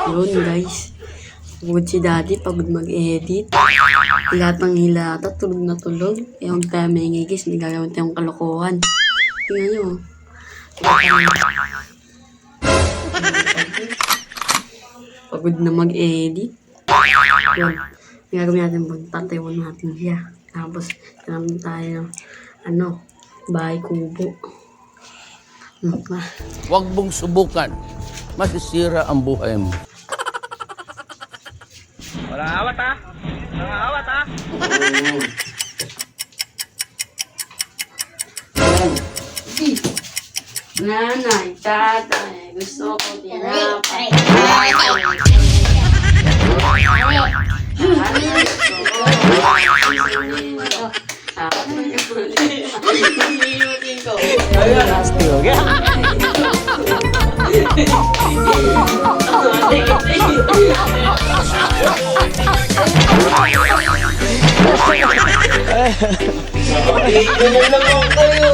Yun guys. Pagod si daddy, pagod mag-edit. Lahat ng hilata, tulog na tulog. Ewan kaya may ngigis, may gagawin tayong kalokohan. Tingnan nyo. Pagod na mag-edit. Yun. May gagawin natin po, tatayawan natin siya. Tapos, naman tayo ng, bahay kubo. Huwag mong subukan. Masisira ang buhay mo. Walang awat ha? Walang awat ha? Nanay, tatay, gusto ko tinapay. Ganyan lang ako kayo.